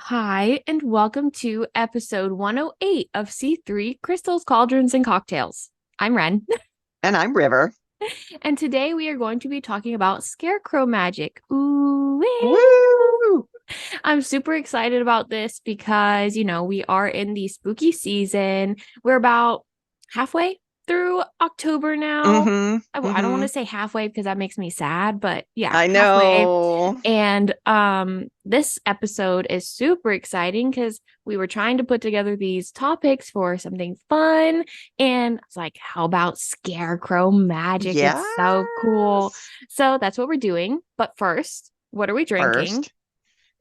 Hi, and welcome to episode 108 of C3 Crystals, Cauldrons, and Cocktails. I'm Ren, And I'm River. and today we are going to be talking about Scarecrow Magic. Ooh, Woo! I'm super excited about this because, we are in the spooky season. We're about halfway through October now. Mm-hmm. I don't want Mm-hmm. to say halfway because that makes me sad, but yeah, I halfway. know. And this episode is super exciting because we were trying to put together these topics for something fun. And it's like, how about Scarecrow Magic? It's so cool. Yes. So that's what we're doing. But first, what are we drinking? First.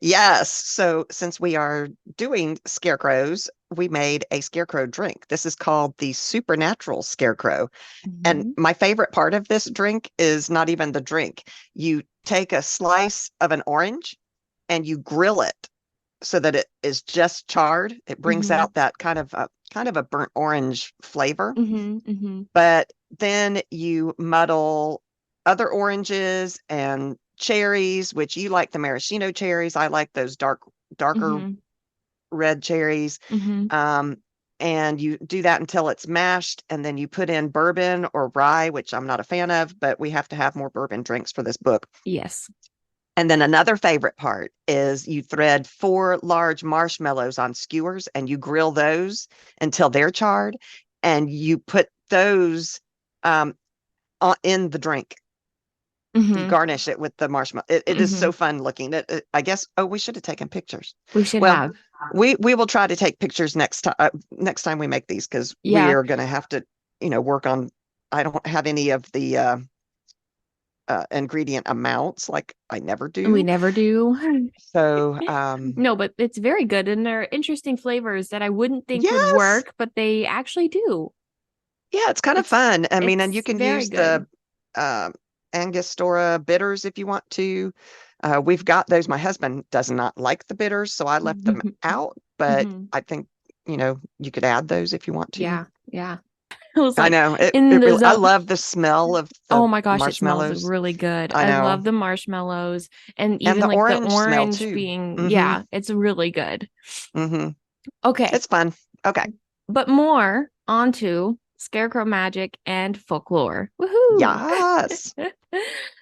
Yes. So since we are doing scarecrows, we made a scarecrow drink. This is called the Supernatural Scarecrow. And Mhm. my favorite part of this drink is not even the drink. You take a slice of an orange and you grill it so that it is just charred. It brings Mhm. out that kind of a burnt orange flavor. Mhm. Mhm. But then you muddle other oranges and cherries, which you like the maraschino cherries. I like those darker Mhm. red cherries. Mhm. Um, and you do that until it's mashed, and then you put in bourbon or rye, which I'm not a fan of, but we have to have more bourbon drinks for this book. Yes. And then another favorite part is you thread four large marshmallows on skewers and you grill those until they're charred, and you put those um, in the drink. You Mhm. garnish it with the marshmallow. It is so Mhm. fun looking. I guess. Oh, we should have taken pictures. We should Well, have. we will try to take pictures next time we make these because we Yeah, are going to have to, work on. I don't have any of the ingredient amounts like I never we do. never do. So, No, but it's very good and they're interesting flavors that I wouldn't think would yes, work, but they actually do. yeah, it's kind of It's fun. I mean, and you it's can very use good. the uh, Angostura bitters if you want to. We've got those. My husband does not like the bitters, so I left them out. But Mhm. I think, you could add those if you want to. Yeah, yeah. I was I like know it. in It the really. I zone. love the smell of Oh the my gosh, it smells marshmallows. really good. I I know, love the marshmallows and and even the like the orange smell orange too. being, Mm-hmm. yeah, it's really good. Mm-hmm. Okay, It's fun. Okay. but more onto Scarecrow Magic and folklore. Woohoo! Yes.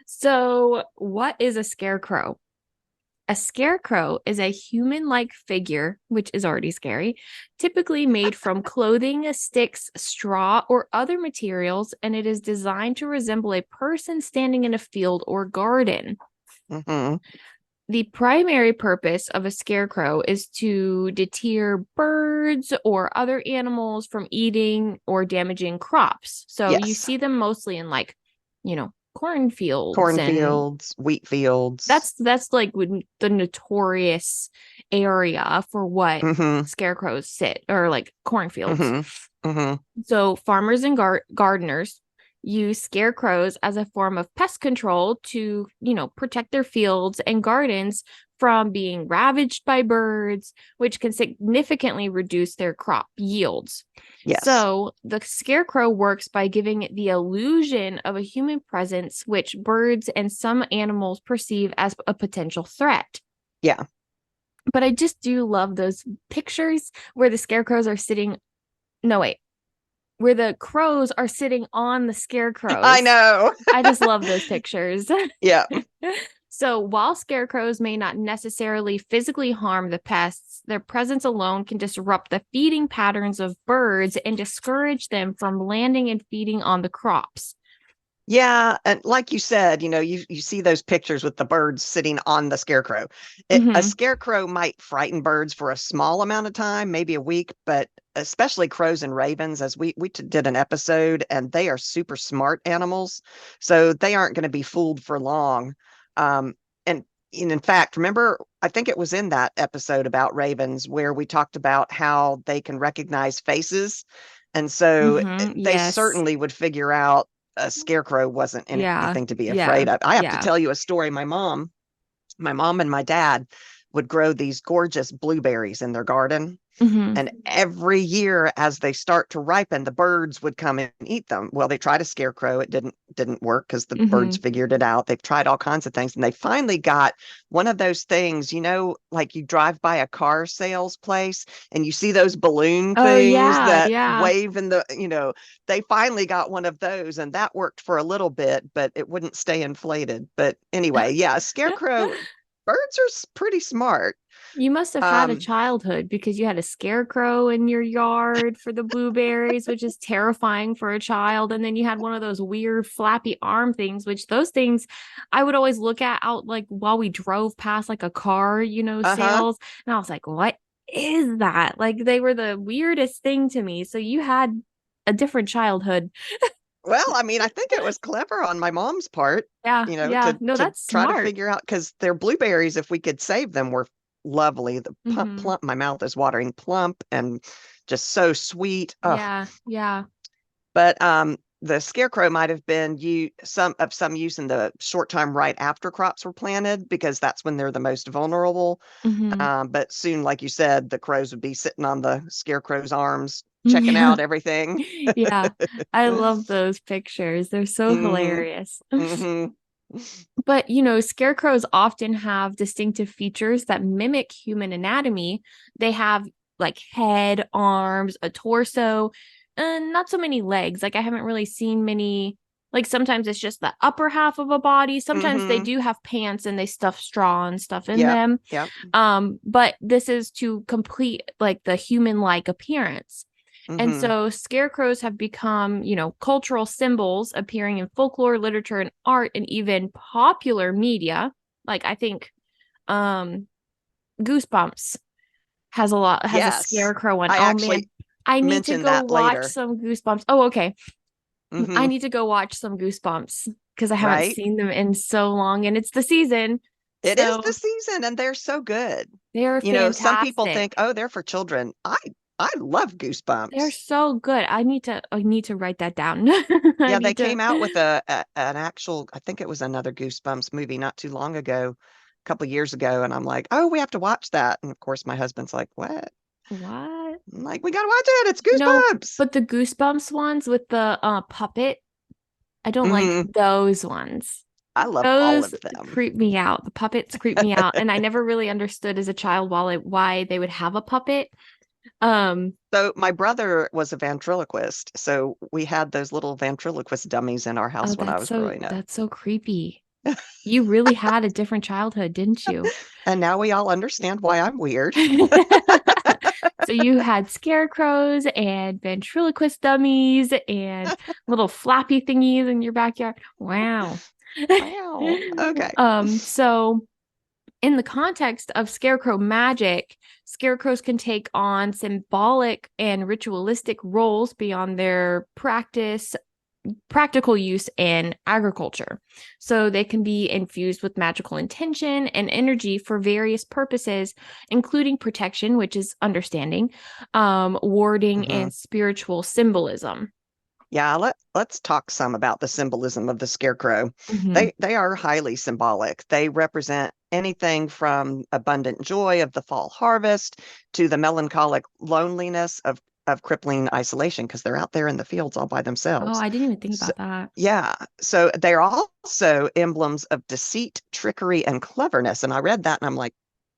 So, what is a scarecrow? A scarecrow is a human like figure, which is already scary, typically made from clothing, sticks, straw, or other materials, and it is designed to resemble a person standing in a field or garden. Mm-hmm. The primary purpose of a scarecrow is to deter birds or other animals from eating or damaging crops. So you Yes. see them mostly in cornfields, and Cornfields, wheat fields. that's like the notorious area for what Mm-hmm. scarecrows sit, or like cornfields. Mm-hmm. Mm-hmm. So farmers and gardeners use scarecrows as a form of pest control to, protect their fields and gardens from being ravaged by birds, which can significantly reduce their crop yields. Yes. So the scarecrow works by giving the illusion of a human presence, which birds and some animals perceive as a potential threat. Yeah. But I just do love those pictures where the scarecrows are sitting. No, wait, where the crows are sitting on the I scarecrows. know. I just love those pictures. Yeah. So, while scarecrows may not necessarily physically harm the pests, their presence alone can disrupt the feeding patterns of birds and discourage them from landing and feeding on the crops. Yeah, and like you said, you see those pictures with the birds sitting on the scarecrow. A Mm-hmm. scarecrow might frighten birds for a small amount of time, maybe a week, but especially crows and ravens, as we did an episode, and they are super smart animals, so they aren't going to be fooled for long. Um, and in fact, remember, I think it was in that episode about ravens where we talked about how they can recognize faces, and so Mm-hmm. they Yes. certainly would figure out a scarecrow wasn't Yeah. anything to be Yeah. afraid of. I have to Yeah. tell you a story. My mom and my dad would grow these gorgeous blueberries in their garden. Hmm. And every year as they start to ripen, the birds would come and eat them. Well, they tried a scarecrow. It didn't work because the birds Hmm. figured it out. They've tried all kinds of things. And they finally got one of those things, like you drive by a car sales place and you see those balloon Oh things yeah, that yeah. wave in they finally got one of those and that worked for a little bit, but it wouldn't stay inflated. But anyway, yeah, scarecrow birds are pretty smart. You must have had a Um, childhood because you had a scarecrow in your yard for the blueberries, which is terrifying for a child. And then you had one of those weird flappy arm things, which those things I would always look at out like while we drove past like a car, uh-huh. sales. And I was like, what is that? Like they were the weirdest thing to me. So you had a different childhood. Well, I mean, I think it was clever on my mom's part, Yeah, yeah. to No, that's try to smart. figure out because their blueberries, if we could save them, were lovely. The Hmm. plump, my mouth is watering, plump and just so sweet. Oh, Yeah, yeah. but the scarecrow might have been some use in the short time right after crops were planted because that's when they're the most vulnerable. Hmm. But soon, like you said, the crows would be sitting on the scarecrow's arms, checking Yeah. out everything. Yeah, I love those pictures. They're so Hmm. hilarious. Hmm. But, scarecrows often have distinctive features that mimic human anatomy. They have like head, arms, a torso, and not so many legs. Like, I haven't really seen many. Like, sometimes it's just the upper half of a body. Sometimes they Hmm. do have pants and they stuff straw and stuff in Yep. them. Yep. But this is to complete like the human-like appearance. And Hmm. so scarecrows have become, cultural symbols appearing in folklore, literature, and art, and even popular media. Like I think um Goosebumps has a Yes. scarecrow one. I Oh man. actually I need to mentioned go that watch later. some Goosebumps. Oh, okay. I Hmm. need to go watch some Goosebumps because I haven't Right? seen them in so long and it's the season. It is So the season and they're so good. they're Some people fantastic. think, "Oh, they're for children." I love They're Goosebumps. so good. I need to write that down. I Yeah, they need to came out with an actual, I think it was another Goosebumps movie not too long ago, a couple years ago, and I'm like, "Oh, we have to watch that." And of course, my husband's like, "What?" what? I'm like, "We got to watch it. It's No, Goosebumps." but the Goosebumps ones with the puppet, I don't like Hmm. those ones. I love all Those of them. creep me out. The puppets creep me out, and I never really understood as a child why they would have a puppet. Um, So my brother was a ventriloquist, so we had those little ventriloquist dummies in our oh, house when I was growing up. that's so creepy. You really had a different childhood, didn't you? And now we all understand why I'm weird. So you had scarecrows and ventriloquist dummies and little flappy thingies in your backyard. Wow. Wow. Okay. So in the context of scarecrow magic, scarecrows can take on symbolic and ritualistic roles beyond their practical use in agriculture. So they can be infused with magical intention and energy for various purposes, including protection, which is understanding, warding, Hmm. and spiritual symbolism. Yeah, let's talk some about the symbolism of the scarecrow. Mm-hmm. They are highly symbolic. They represent anything from abundant joy of the fall harvest to the melancholic loneliness of crippling isolation because they're out there in the fields all by Oh, themselves. I didn't even think So, about that. yeah, so they're also emblems of deceit, trickery, and cleverness. And I read that and I'm like,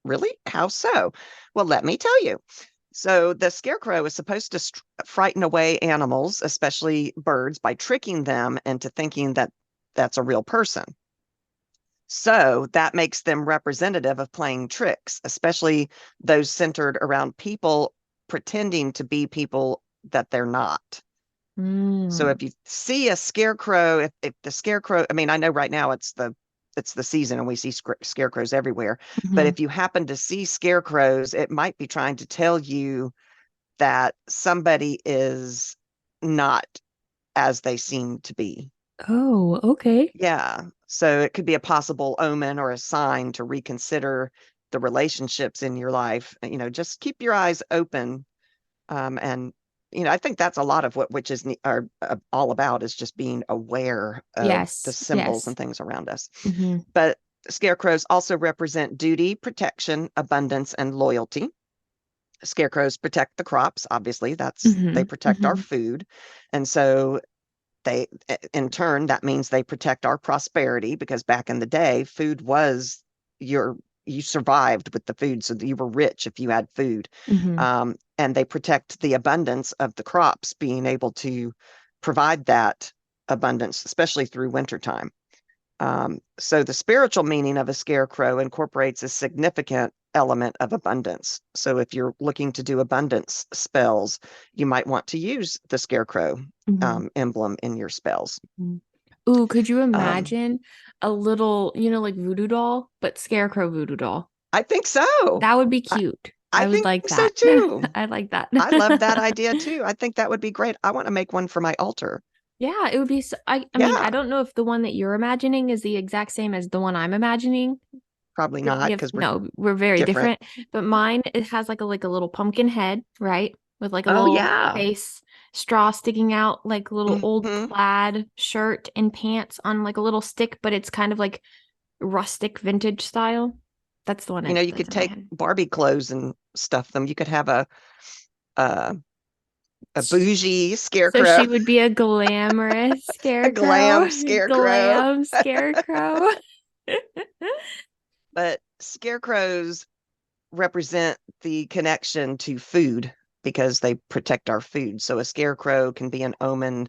really? How so? Well, let me tell you. So the scarecrow is supposed to frighten away animals, especially birds, by tricking them into thinking that that's a real person. So that makes them representative of playing tricks, especially those centered around people pretending to be people that they're not. So Mm. if you see a scarecrow, if the scarecrow, I mean, I know right now it's the season and we see scarecrows everywhere, but Hmm. if you happen to see scarecrows, it might be trying to tell you that somebody is not as they seem to be. Oh, okay. Yeah. So it could be a possible omen or a sign to reconsider the relationships in your life. Just keep your eyes open. And I think that's a lot of what witches are all about is just being aware of the Yes, symbols yes. and things around us. Hmm. But scarecrows also represent duty, protection, abundance, and loyalty. Scarecrows protect the crops. Obviously, they Hmm. protect our Hmm. food. And so they, in turn, that means they protect our prosperity, because back in the day, food was your, you survived with the food, so that you were rich if you had food. Hmm. And they protect the abundance of the crops, being able to provide that abundance, especially through wintertime. So the spiritual meaning of a scarecrow incorporates a significant element of abundance. So if you're looking to do abundance spells, you might want to use the scarecrow Hmm. emblem in your spells. Ooh, could you Um, imagine a little, like voodoo doll, but scarecrow voodoo doll? I think so. That would be I, cute. I I would think like so that. too. I like that. I love that idea too. I think that would be great. I want to make one for my altar. Yeah, it would be so, I mean, Yeah, I don't know if the one that you're imagining is the exact same as the one I'm imagining. probably We not, have because we're no, we're very different. different, but mine it has like a little pumpkin head, right? With like a Oh, little yeah. face, straw sticking out, like a little old Hmm. plaid shirt and pants on like a little stick, but it's kind of like rustic vintage style. That's the one You that's could in my take head. Barbie clothes and stuff them. You could have a a bougie So scarecrow, she would be a glamorous a scarecrow, glam scarecrow. glam scarecrow. But scarecrows represent the connection to food, because they protect our food. So a scarecrow can be an omen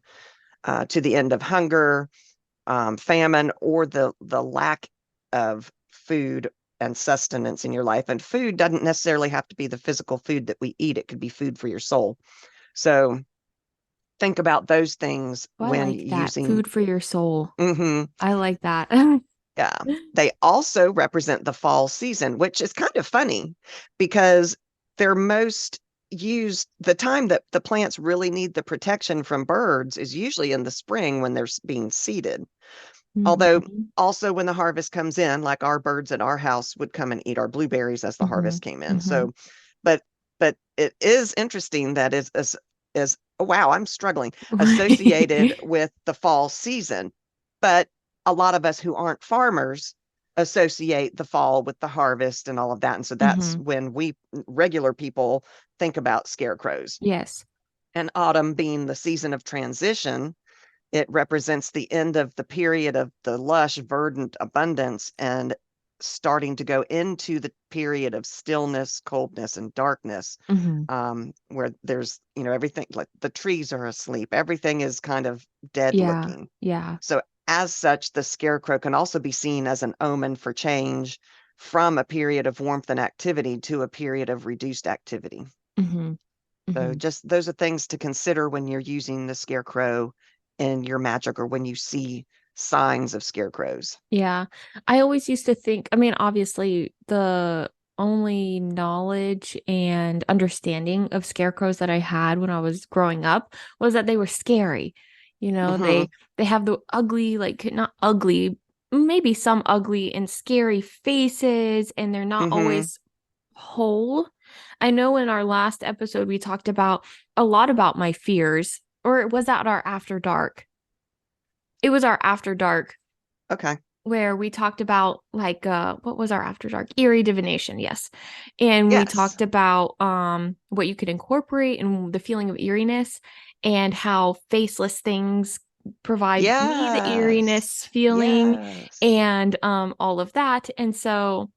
to the end of hunger, famine, or the lack of food and sustenance in your life. And food doesn't necessarily have to be the physical food that we eat. It could be food for your soul. So think about those things Oh, I when like that. using. Food for your soul. Mhm. I like that. Yeah. They also represent the fall season, which is kind of funny, because they're most used, the time that the plants really need the protection from birds is usually in the spring when they're being seeded. Although Hmm. also when the harvest comes in, like our birds at our house would come and eat our blueberries as the Hmm. harvest came in. Hmm. So, but it is interesting that is oh, wow, I'm struggling, associated Right. with the fall season. But a lot of us who aren't farmers associate the fall with the harvest and all of that. And so that's Hmm. when we regular people think about scarecrows. Yes. And autumn being the season of transition, it represents the end of the period of the lush, verdant abundance, and starting to go into the period of stillness, coldness, and darkness, Hmm. where there's, everything, like the trees are asleep. Everything is kind of dead Yeah. looking. Yeah. So, as such, the scarecrow can also be seen as an omen for change from a period of warmth and activity to a period of reduced activity. Hmm. So Hmm. just those are things to consider when you're using the scarecrow in your magic, or when you see signs of scarecrows. Yeah. I always used to think, I mean, obviously, the only knowledge and understanding of scarecrows that I had when I was growing up was that they were scary. You know, Hmm. they have the ugly, like not ugly, maybe some ugly and scary faces, and they're not Hmm. always whole. I know in our last episode we talked about a lot about my fears, or was that our after dark? It was our after dark Okay. where we talked about like what was our after dark eerie divination, yes, and we Yes. talked about what you could incorporate and the feeling of eeriness and how faceless things provide me the Yes. eeriness feeling Yes. and all of that. And so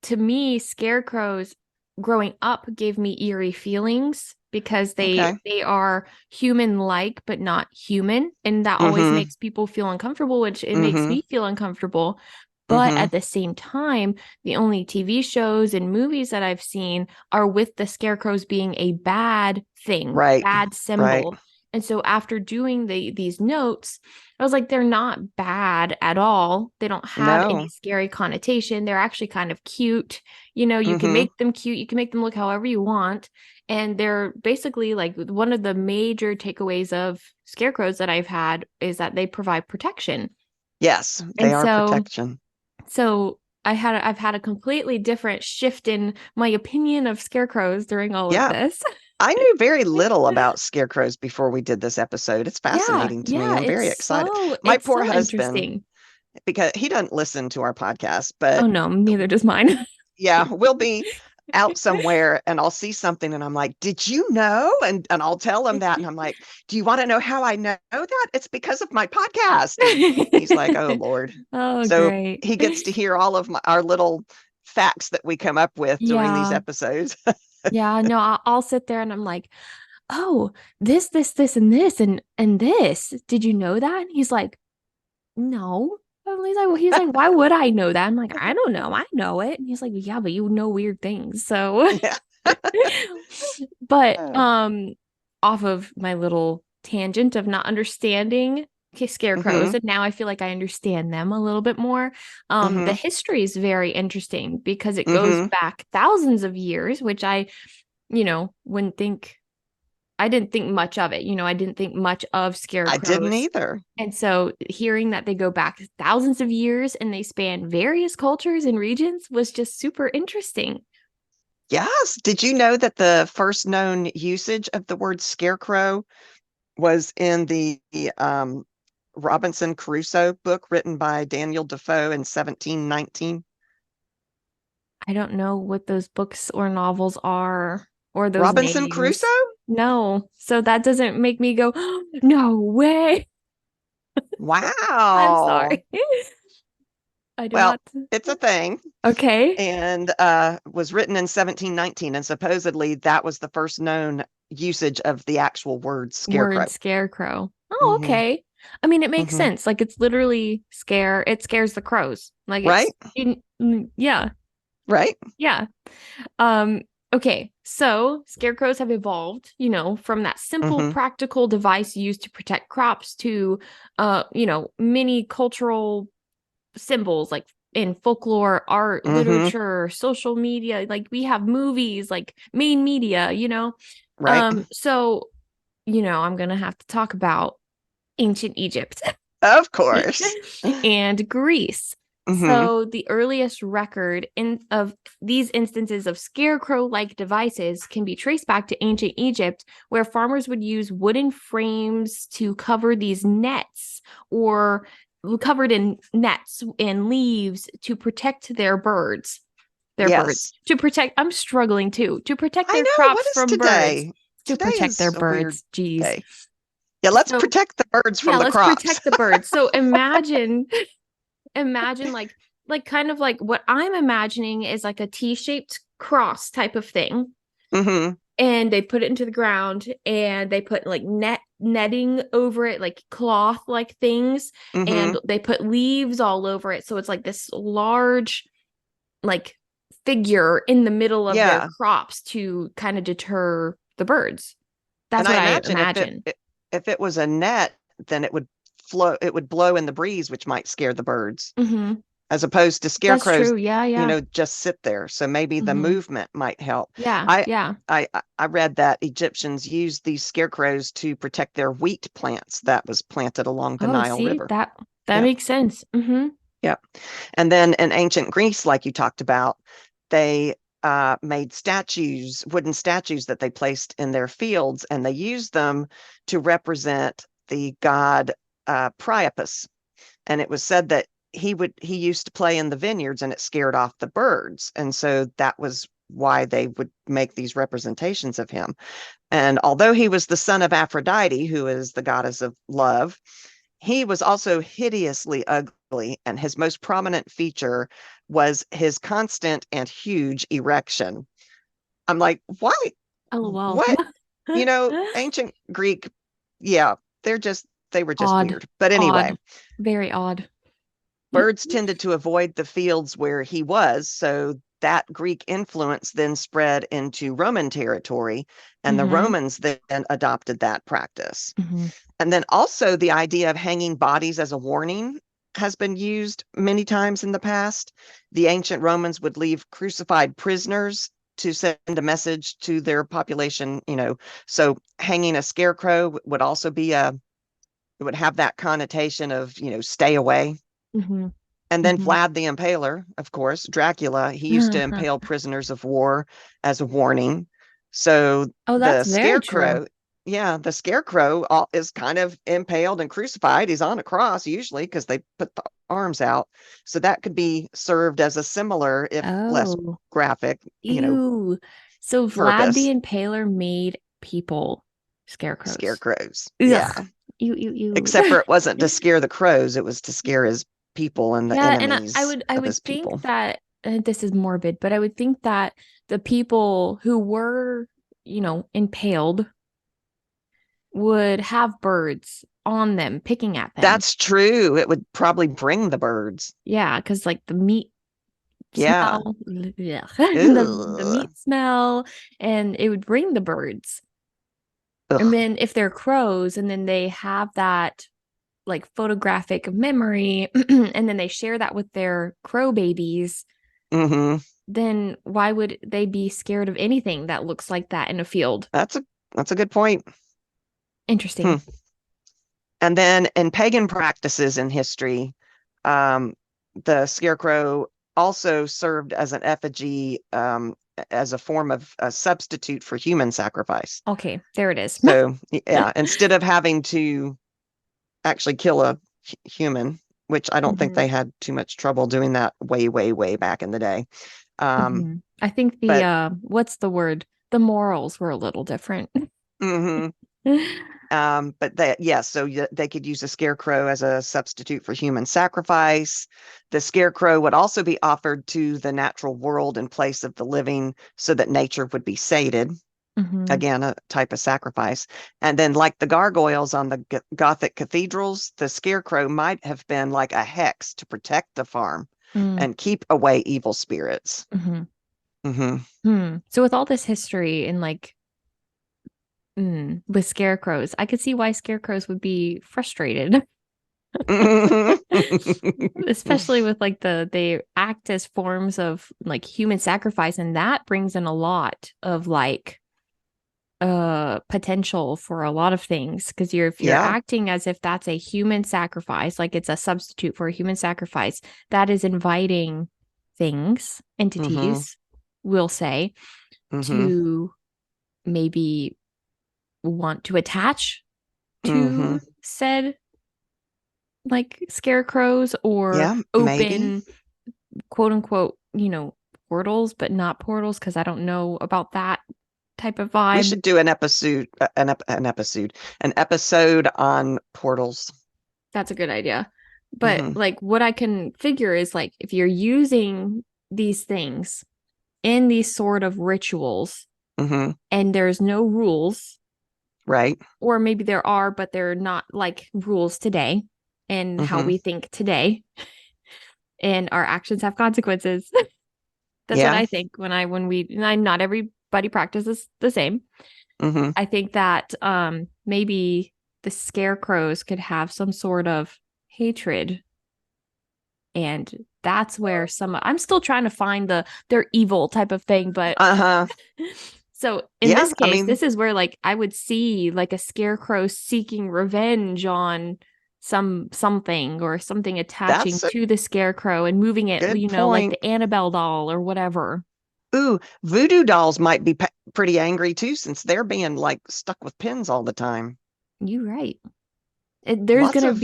to me, scarecrows growing up gave me eerie feelings because Okay. they are human like but not human, and that always Hmm. makes people feel uncomfortable, which it makes Hmm. me feel uncomfortable. But Hmm. at the same time, the only TV shows and movies that I've seen are with the scarecrows being a bad thing, Right. bad Right. symbol. And so after doing these notes, I was like, they're not bad at all. They don't have any No. scary connotation. They're actually kind of cute. You know, you can Hmm. make them cute, you can make them look however you want. And they're basically like one of the major takeaways of scarecrows that I've had is that they provide protection. Yes, they And are so, protection. I've had a completely different shift in my opinion of scarecrows during all of Yeah. this. I knew very little about scarecrows before we did this episode. It's Yeah, fascinating to me. yeah, I'm very excited. My it's poor so husband, interesting. because he doesn't listen to our podcast, Oh but no, neither does mine. yeah, we'll be. out somewhere and I'll see something and I'm like, did you know? And I'll tell him that. And I'm like, do you want to know how I know that? It's because of my podcast. And he's like, oh, Lord. Oh, So great. he gets to hear all of our little facts that we come up with during these Yeah. episodes. Yeah. No, I'll sit there and I'm like, oh, this, and this, and this. Did you know that? And he's like, no. And he's like, why would I know that? I'm like, I don't know. I know it. And he's like, yeah, but you know weird things. So, Yeah. but off of my little tangent of not understanding scarecrows, Mm-hmm. and now I feel like I understand them a little bit more. The Mm-hmm. history is very interesting because it goes Mm-hmm. back thousands of years, which wouldn't think. I didn't think much of it. I didn't think much of I didn't scarecrows. either. And so hearing that they go back thousands of years and they span various cultures and regions was just super interesting. Yes. Did you know that the first known usage of the word scarecrow was in the Robinson Crusoe book written by Daniel Defoe in 1719? I don't know what those books or novels are or those Robinson Crusoe? names. No. So that doesn't make me go, oh, no way. I'm Wow. sorry. I do Well, not. it's a thing Okay. and was written in 1719. And supposedly that was the first known usage of the actual word Word scarecrow. scarecrow. Oh, Hmm. okay. I mean, it makes Hmm. sense. Like it's literally it scares the crows. Like Right? yeah, Right? yeah. Um, okay. So scarecrows have evolved, from that simple Hmm. practical device used to protect crops to many cultural symbols like in folklore, art, Hmm. literature, social media. Like we have movies, like main media. Right? So I'm gonna have to talk about ancient Egypt Of course. and Greece. Hmm. So the earliest record of these instances of scarecrow-like devices can be traced back to ancient Egypt, where farmers would use wooden frames to cover these nets or covered in nets and leaves to protect their birds. Their birds. Yes. To protect, I'm struggling too. To protect I their know. What crops is from birds. today? To Today protect their is a weird birds. Jeez. day. Yeah, let's So protect the birds yeah, from the let's crops. protect the birds. So imagine like kind of like what I'm imagining is like a T-shaped cross type of thing. Hmm. And they put it into the ground and they put like netting over it, like cloth like things, Hmm. and they put leaves all over it. So it's like this large like figure in the middle of their Yeah. crops to kind of deter the birds. And That's I what I imagine imagine. if it was a net, then it would blow in the breeze, which might scare the birds, Mm-hmm. as opposed to That's scarecrows, true. Yeah, yeah. just sit there. So maybe the Mm-hmm. movement might help. Yeah, I yeah. I read that Egyptians used these scarecrows to protect their wheat plants that was planted along the Oh, Nile see, River. that Yeah, makes sense. Mm-hmm. yeah. And then in ancient Greece, like you talked about, they made wooden statues that they placed in their fields, and they used them to represent the god Priapus. And it was said that he used to play in the vineyards, and it scared off the birds, and so that was why they would make these representations of him. And although he was the son of Aphrodite, who is the goddess of love, he was also hideously ugly, and his most prominent feature was his constant and huge erection. I'm like, why? LOL. What? Ancient Greek, yeah, they were just Odd, weird. But anyway, odd, very odd. birds tended to avoid the fields where he was, so that Greek influence then spread into Roman territory, and the Mm-hmm. Romans then adopted that practice. Mm-hmm. And then also the idea of hanging bodies as a warning has been used many times in the past. The ancient Romans would leave crucified prisoners to send a message to their population, so hanging a scarecrow would also it would have that connotation of, stay away. Mm-hmm. And then Mm-hmm. Vlad the Impaler, of course, Dracula, he used to impale prisoners of war as a warning. So Oh, the that's very true. scarecrow, yeah, the scarecrow is kind of impaled and crucified. He's on a cross usually because they put the arms out. So that could be served as a similar, if less Oh, graphic, ew. So Vlad the purpose. Impaler made people scarecrows. Scarecrows. Yeah. Ugh. Ew, ew, Except ew. for it wasn't to scare the crows, it was to scare his people and the Yeah, and I enemies would I of would his think people. that this is morbid, but I would think that the people who were, impaled would have birds on them picking at them. That's true. It would probably bring the birds. Yeah, because like the meat Yeah. smell, yeah, the Ugh. meat smell, and it would bring the birds. And Ugh. then if they're crows and then they have that like photographic memory and then they share that with their crow babies, Hmm. then why would they be scared of anything that looks like that in a field? That's a good point. Hmm. Interesting. And then in pagan practices in history, um, the scarecrow also served as an effigy, as a form of a substitute for human sacrifice. Okay, there it is. So, yeah, instead of having to actually kill a human, which I don't think Mhm, they had too much trouble doing that way, way, way back in the day. Um, I think the but what's the word? The morals were a little different. mhm. But that, yes, so they could use a scarecrow as a substitute for human sacrifice. The scarecrow would also be offered to the natural world in place of the living so that nature would be sated. Mhm, Again, a type of sacrifice. And then, like the gargoyles on the Gothic cathedrals, the scarecrow might have been like a hex to protect the farm mm, and keep away evil spirits. mhm, Hmm. So with all this history and like with scarecrows, I could see why scarecrows would be frustrated. Especially with like they act as forms of like human sacrifice, and that brings in a lot of like potential for a lot of things because if you're Yeah. acting as if that's a human sacrifice, like it's a substitute for a human sacrifice, that is inviting things, Hmm. entities, we'll say, Hmm. to maybe want to attach Hmm. to said like scarecrows or Yeah, maybe. open quote unquote, portals, but not portals because I don't know about that type of We vibe. should do an episode on portals. That's a good idea. But Hmm. like what I can figure is like if you're using these things in these sort of rituals Hmm. and there's no rules, Right. or maybe there are, but they're not like rules today and how Hmm. we think today, and our actions have consequences. That's what Yeah. I think not everybody practices the same. Hmm. I think that maybe the scarecrows could have some sort of hatred, and that's where I'm still trying to find they're evil type of thing, but Uh-huh. so in Yeah, this I case, mean, this is where like I would see like a scarecrow seeking revenge on something or something attaching that's a to the scarecrow and moving it, good like point. the Annabelle doll or whatever. Ooh, voodoo dolls might be pretty angry too, since they're being like stuck with pins all the time. You right. Lots of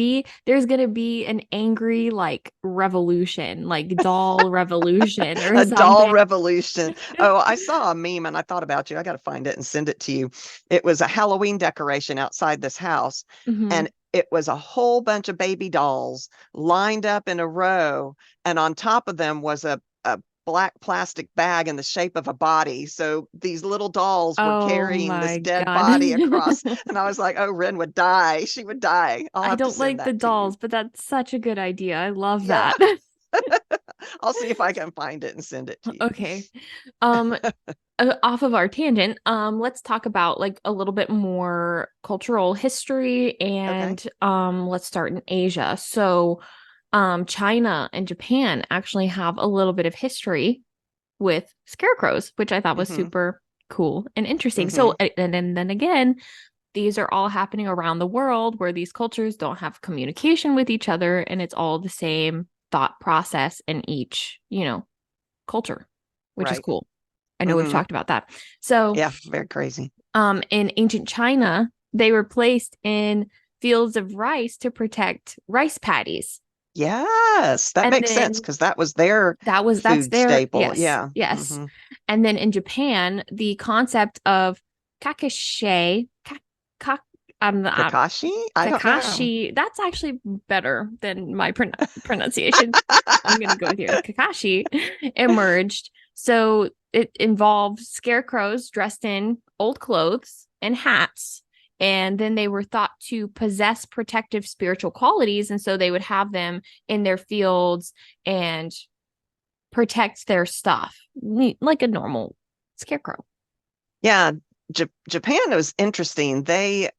There's gonna be an angry like revolution, like doll revolution or a doll something. revolution. Oh, I saw a meme and I thought about you. I got to find it and send it to you. It was a Halloween decoration outside this house, Hmm. and it was a whole bunch of baby dolls lined up in a row, and on top of them was a black plastic bag in the shape of a body. So these little dolls were Oh carrying this my dead God. body across, and I was like, "Oh, Ren would die. She would die." I'll I have to don't send like the that to you. dolls, but that's such a good idea. I love Yeah, that. I'll see if I can find it and send it to you. Okay. Um, Off of our tangent, let's talk about like a little bit more cultural history Okay. and let's start in Asia. So, China and Japan actually have a little bit of history with scarecrows, which I thought was Hmm. super cool and interesting. Hmm. So, and then again, these are all happening around the world where these cultures don't have communication with each other, and it's all the same thought process in each, culture, which is Right. cool. I know we've Hmm. talked about that. So, Yeah, very crazy. in ancient China, they were placed in fields of rice to protect rice paddies. Yes, that And makes sense then because that was their that's food their, staple. yes, Yeah. yes. Hmm. And then in Japan, the concept of kakashe, kak, Kakashi? I don't know. Kakashi, that's actually better than my pronunciation. I'm going to go with yours. Kakashi emerged. So it involved scarecrows dressed in old clothes and hats. And then they were thought to possess protective spiritual qualities. And so they would have them in their fields and protect their stuff like a normal scarecrow. Yeah, Japan was interesting. They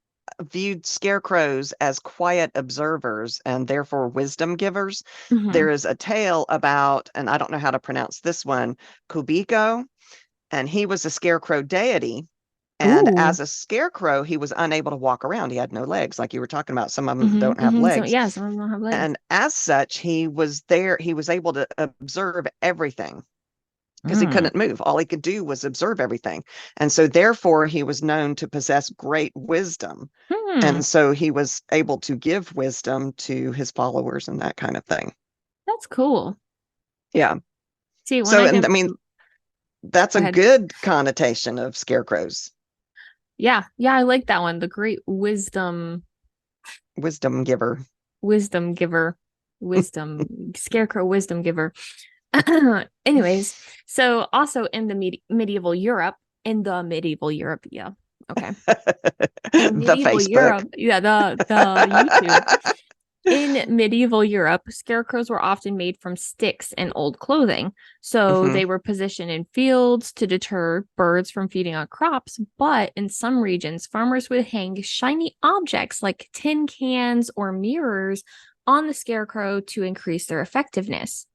viewed scarecrows as quiet observers and therefore wisdom givers. Mm-hmm. There is a tale about, and I don't know how to pronounce this one, Kubiko, and he was a scarecrow deity. And Ooh. as a scarecrow, he was unable to walk around. He had no legs, like you were talking about. Some of them Mm-hmm, don't have mm-hmm. So legs. yeah, some of them don't have legs. And as such, he was there. He was able to observe everything because he Mm. couldn't move. All he could do was observe everything. And so, therefore, he was known to possess great wisdom. Hmm. And so he was able to give wisdom to his followers and that kind of thing. That's cool. Yeah. See, when So, I and did, I mean, that's go a ahead. good connotation of scarecrows, Yeah, yeah, I like that one. The great wisdom giver. wisdom giver, wisdom, scarecrow wisdom giver. Anyways, so also in the medieval Europe, yeah, okay, in The medieval Facebook. Europe, yeah, the YouTube. In medieval Europe, scarecrows were often made from sticks and old clothing. So Hmm. they were positioned in fields to deter birds from feeding on crops. But in some regions, farmers would hang shiny objects like tin cans or mirrors on the scarecrow to increase their effectiveness.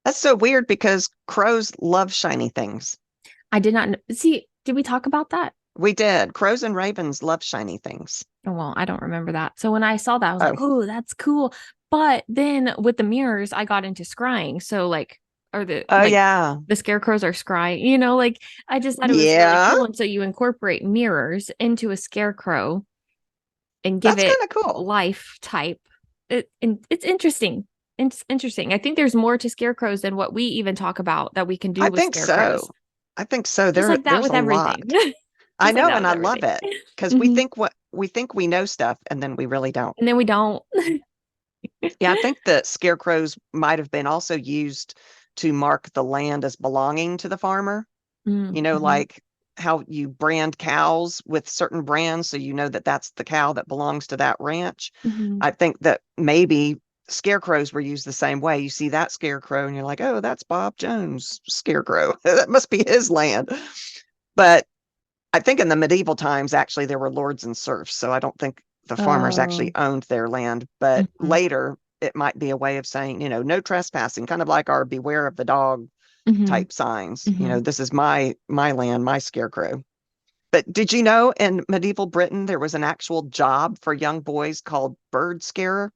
That's so weird because crows love shiny things. I did not see. Did we talk about that? We did. Crows and ravens love shiny things. Oh, well, I don't remember that. So when I saw that, I was like, Oh, oh, that's cool. But then with the mirrors, I got into scrying. So like, or oh yeah. the scarecrows are scrying, like I just thought it was really Yeah, cool. And so you incorporate mirrors into a scarecrow and give that's it kind of cool. life type. And it's interesting. It's interesting. I think there's more to scarecrows than what we even talk about that we can I do with think scarecrows. so. I think so. Just like that There's with a everything. lot. I Just like know, that and with I love everything. it because Hmm. we think we know stuff and then we really don't. And then we don't. Yeah, I think that scarecrows might have been also used to mark the land as belonging to the farmer. Mm-hmm. Like how you brand cows with certain brands, so you know that that's the cow that belongs to that ranch. Hmm. I think that maybe scarecrows were used the same way. You see that scarecrow and you're like, oh, that's Bob Jones' scarecrow. That must be his land. But I think in the medieval times, actually, there were lords and serfs. So I don't think the farmers actually Oh. owned their land. But Hmm. later, it might be a way of saying, no trespassing, kind of like our beware of the dog Hmm. type signs. Hmm. This is my land, my scarecrow. But did you know in medieval Britain there was an actual job for young boys called bird scarer?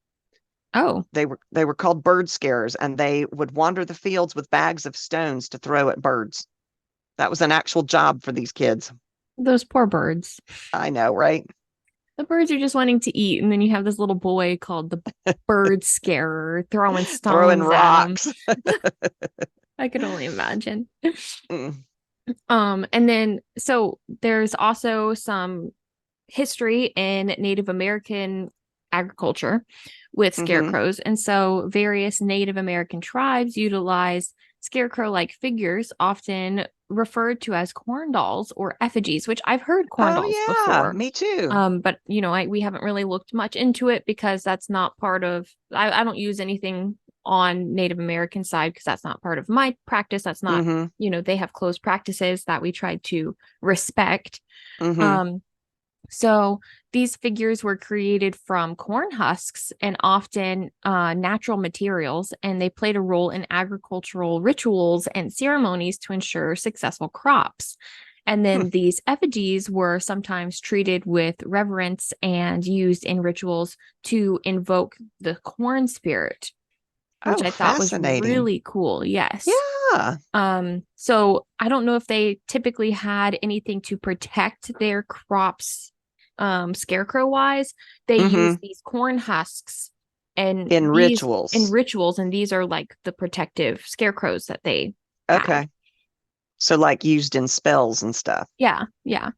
Oh, They were called bird scarers, and they would wander the fields with bags of stones to throw at birds. That was an actual job for these kids. those poor birds. I know, right? The birds are just wanting to eat, and then you have this little boy called the bird scarer throwing Throwing stones at him. rocks. I could only imagine. Mm, And then so there's also some history in Native American agriculture with mhm. scarecrows. And so various Native American tribes utilize scarecrow-like figures, often referred to as corn dolls or effigies, which I've heard corn Oh dolls yeah, before. me too. But we haven't really looked much into it because that's not part of I don't use anything on Native American side because that's not part of my practice. That's not, Mhm. they have closed practices that we try to respect. Mhm. Um, so these figures were created from corn husks and often natural materials, and they played a role in agricultural rituals and ceremonies to ensure successful crops. And Hmm. then these effigies were sometimes treated with reverence and used in rituals to invoke the corn spirit, which Oh, I thought was fascinating. really cool. Yes. Yeah. So I don't know if they typically had anything to protect their crops, scarecrow wise. They use Mhm. these corn husks And In these in rituals. rituals, and these are like the protective scarecrows that they had. Okay. So like used in spells and stuff. Yeah, yeah.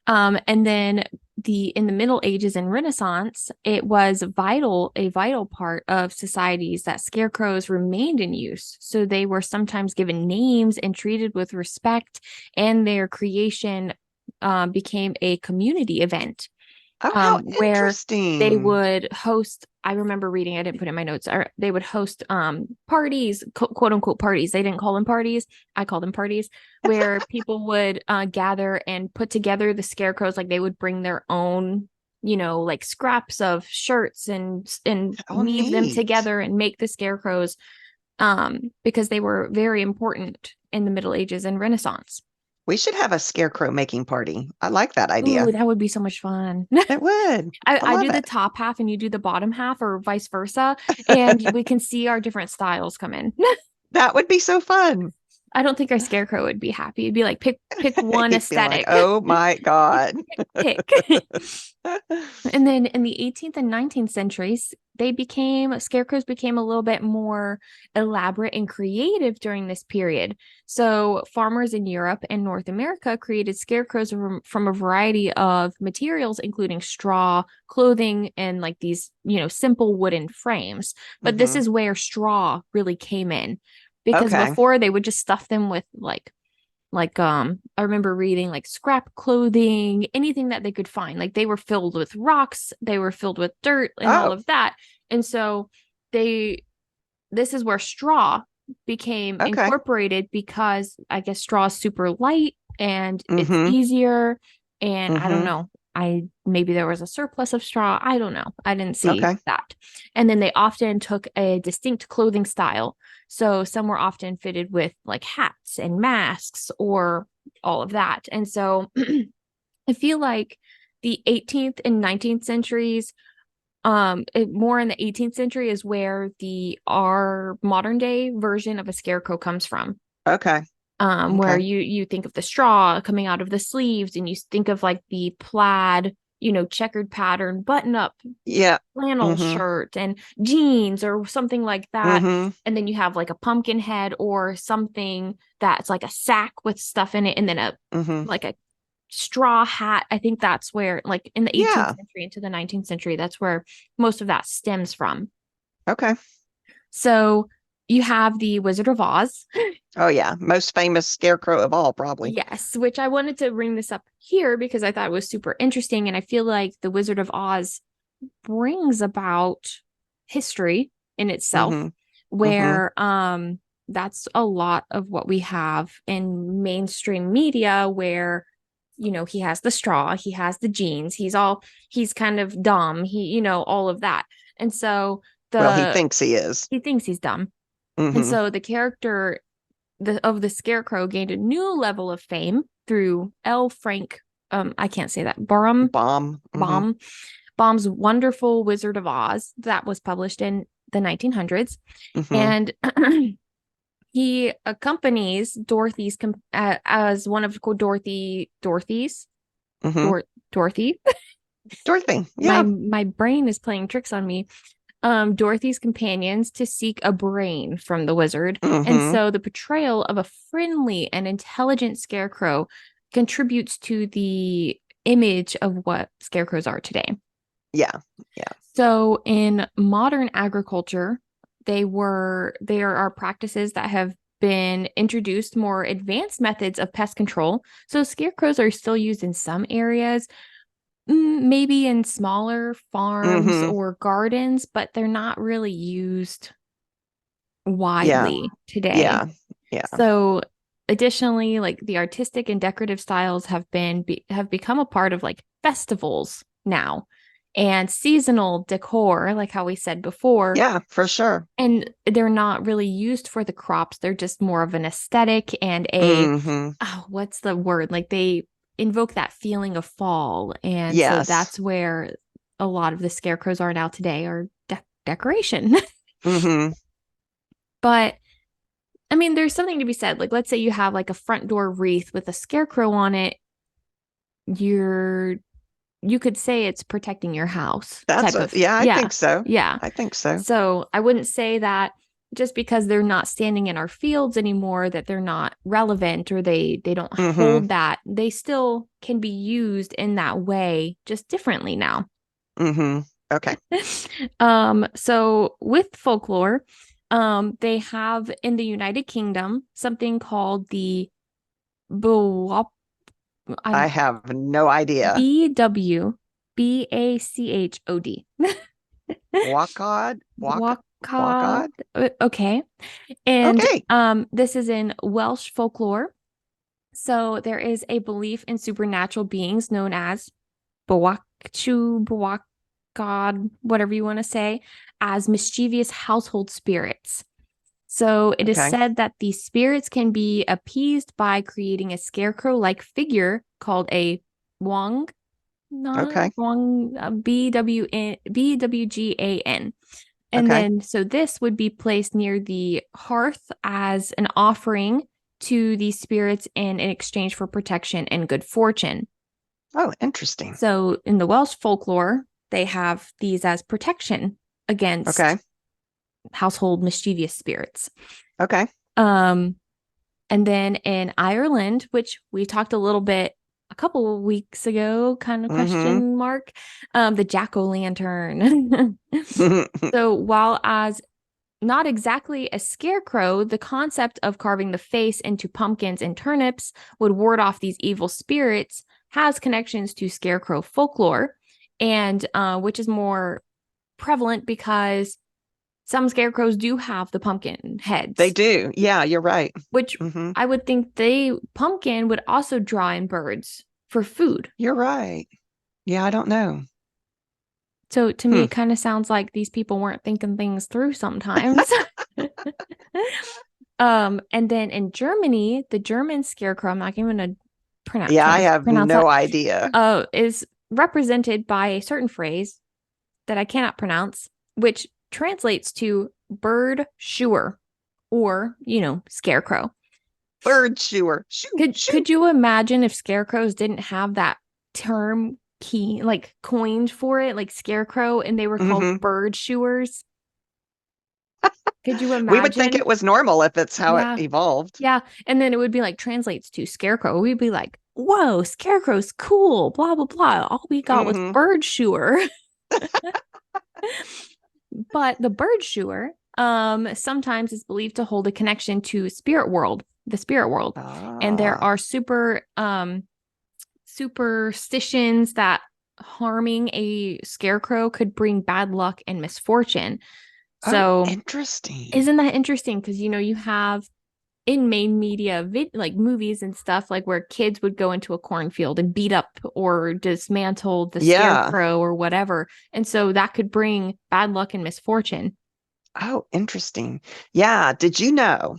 And then in the Middle Ages and Renaissance, it was a vital part of societies that scarecrows remained in use. So they were sometimes given names and treated with respect, and their creation became a community event Oh, how where they interesting. would host. I remember reading, I didn't put it in my notes, or they would host parties, quote unquote parties. They didn't call them parties. I call them parties, where people would gather and put together the scarecrows. Like they would bring their own, like scraps of shirts and Oh, weave them neat. together and make the scarecrows because they were very important in the Middle Ages and Renaissance. We should have a scarecrow making party. I like that Ooh, idea. that would be so much fun. It would. I I love do the it. top half and you do the bottom half, or vice versa, and we can see our different styles come in. That would be so fun. I don't think our scarecrow would be happy. It'd be like pick one He'd be like, aesthetic. oh my God. Pick. And then in the 18th and 19th centuries, scarecrows became a little bit more elaborate and creative during this period. So farmers in Europe and North America created scarecrows from a variety of materials, including straw, clothing, and like these, simple wooden frames. But this Hmm. is where straw really came in, because Okay. before they would just stuff them with I remember reading like scrap clothing, anything that they could find. Like they were filled with rocks, they were filled with dirt and all Oh, of that. And so they this is where straw became okay. incorporated, because I guess straw is super light and it's Hmm. easier. And I don't Hmm. know. I maybe there was a surplus of straw. I don't know. I didn't see Okay. that. And then they often took a distinct clothing style. So some were often fitted with like hats and masks or all of that. And so I feel like the 18th and 19th centuries, more in the 18th century is where our modern day version of a scarecrow comes from. Okay. Where Okay. you think of the straw coming out of the sleeves, and you think of like the plaid, checkered pattern button up Yeah. flannel Hmm. shirt and jeans or something like that. Hmm. And then you have like a pumpkin head or something that's like a sack with stuff in it, and then Hmm. a straw hat. I think that's where, like in the 18th Yeah. century into the 19th century, that's where most of that stems from. Okay. So you have the Wizard of Oz. Oh, yeah. Most famous scarecrow of all, probably. Yes, which I wanted to bring this up here because I thought it was super interesting. And I feel like the Wizard of Oz brings about history in itself, Hmm. Hmm. where that's a lot of what we have in mainstream media, where he has the straw, he has the jeans, he's kind of dumb, all of that. And so Well, he the thinks he is. he thinks he's dumb. And Hmm. so the character of the Scarecrow gained a new level of fame through L. Frank. I can't say that. Bomb. Hmm. Baum Baum's Wonderful Wizard of Oz that was published in the 1900s, Hmm. and he accompanies Dorothy's as one of Dorothy's Hmm. Dorothy. Dorothy. my Yeah. my brain is playing tricks on me. Dorothy's companions to seek a brain from the wizard. And Hmm. so the portrayal of a friendly and intelligent scarecrow contributes to the image of what scarecrows are today. Yeah. Yeah. So in modern agriculture, there are practices that have been introduced, more advanced methods of pest control. So scarecrows are still used in some areas, maybe in smaller farms Hmm. or gardens, but they're not really used Yeah. widely today. Yeah. Yeah. So additionally, like the artistic and decorative styles have become a part of like festivals now, and seasonal decor, like how we said before. Yeah, for sure. And they're not really used for the crops. They're just more of an aesthetic and Hmm. what's the word? Like they invoke that feeling of fall. And so Yes. that's where a lot of the scarecrows are now today, are decoration. Hmm. But I mean, there's something to be said. Like, let's say you have like a front door wreath with a scarecrow on it. You're you could say it's protecting your house That's type a, of. yeah, I Yeah. think so. Yeah. I think so. So I wouldn't say that just because they're not standing in our fields anymore that they're not relevant or they don't Mm-hmm. hold that. They still can be used in that way, just differently now. Mm-hmm. Okay. So with folklore, they have in the United Kingdom something called the BWAP, I I have no idea. BWBACHOD. Walkod? Wakad. Walkod? Okay. And Okay. this is in Welsh folklore. So there is a belief in supernatural beings known as Bawakchu, Bawakad, whatever you want to say, as mischievous household spirits. So it is Okay. said that these spirits can be appeased by creating a scarecrow-like figure called a wong, not Okay. wong, BWGAN. And Okay. then, so this would be placed near the hearth as an offering to these spirits in exchange for protection and good fortune. Oh, interesting. So in the Welsh folklore, they have these as protection against Okay. household mischievous spirits. Okay. Um, and then in Ireland, which we talked a little bit a couple of weeks ago, kind of Mm-hmm. question mark, the jack-o'-lantern. So while as not exactly a scarecrow, the concept of carving the face into pumpkins and turnips would ward off these evil spirits has connections to scarecrow folklore, and which is more prevalent because some scarecrows do have the pumpkin They heads, do. Yeah, you're right. which Mm-hmm. I would think pumpkin would also draw in birds for food. You're right. Yeah, I don't know. So to me, Hmm. it kind of sounds like these people weren't thinking things through sometimes. And then in Germany, the German scarecrow, I'm not even gonna Yeah, try I to have pronounce that, no idea. is represented by a certain phrase that I cannot pronounce, which translates to bird shooer or, scarecrow. Bird shooer. Shoo, Could shoo. you imagine if scarecrows didn't have that term key like coined for it, like scarecrow, and they were called Mm-hmm. bird shooers? Could you We would think imagine? it was normal if it's how it Yeah. evolved. Yeah. And then it would be like translates to scarecrow. We'd be like, whoa, scarecrow's cool, blah, blah, blah. All we got was Mm-hmm. bird shooer. But the bird shooer sometimes is believed to hold a connection to spirit world, the spirit world. And there Ah. are superstitions that harming a scarecrow could bring bad luck and misfortune. Oh, So interesting. isn't that interesting? Because you have in main media like movies and stuff like where kids would go into a cornfield and beat up or dismantle the Yeah. scarecrow or whatever, and so that could bring bad luck and misfortune. Oh, interesting. Yeah. Did you know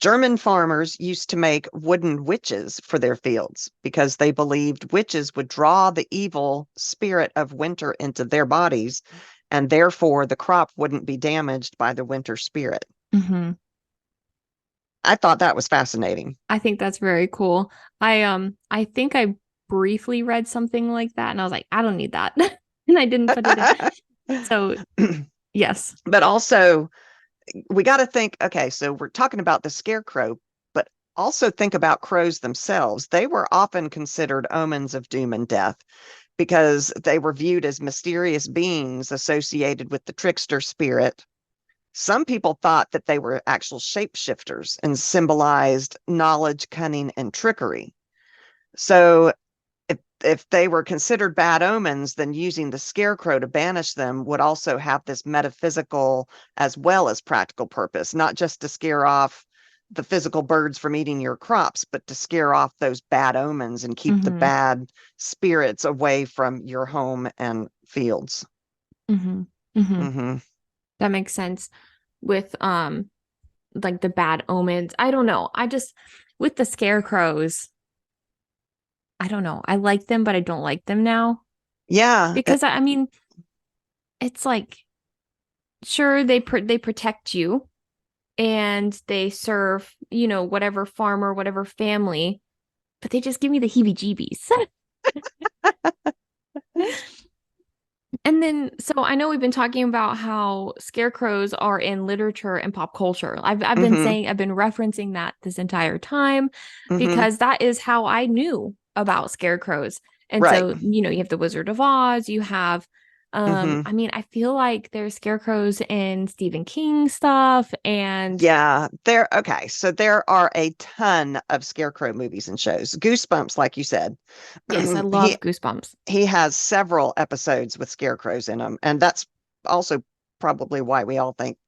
German farmers used to make wooden witches for their fields because they believed witches would draw the evil spirit of winter into their bodies, and therefore the crop wouldn't be damaged by the winter spirit. Mm-hmm. I thought that was fascinating. I think that's very cool. I think I briefly read something like that and I was like, I don't need that. And I didn't put it in. So yes. But also, we got to think, okay, so we're talking about the scarecrow, but also think about crows themselves. They were often considered omens of doom and death because they were viewed as mysterious beings associated with the trickster spirit. Some people thought that they were actual shapeshifters and symbolized knowledge, cunning, and trickery. So if they were considered bad omens, then using the scarecrow to banish them would also have this metaphysical as well as practical purpose, not just to scare off the physical birds from eating your crops, but to scare off those bad omens and keep the Mm-hmm. bad spirits away from your home and fields. Mm-hmm. Mm-hmm. Hmm. That makes sense with like the bad omens. I don't know. I just with the scarecrows, I don't know. I like them, but I don't like them now Yeah. because I mean, it's like sure they protect you and they serve, whatever farmer, whatever family, but they just give me the heebie-jeebies. And then, so I know we've been talking about how scarecrows are in literature and pop culture. I've been Mm-hmm. saying, I've been referencing that this entire time Mm-hmm. because that is how I knew about scarecrows. And Right. so, you have the Wizard of Oz, you have, Mm-hmm. I mean, I feel like there's scarecrows in Stephen King stuff and Yeah, okay. So there are a ton of Scarecrow movies and shows. Goosebumps, like you said. yes, I he love Goosebumps. he has several episodes with scarecrows in them, and that's also probably why we all think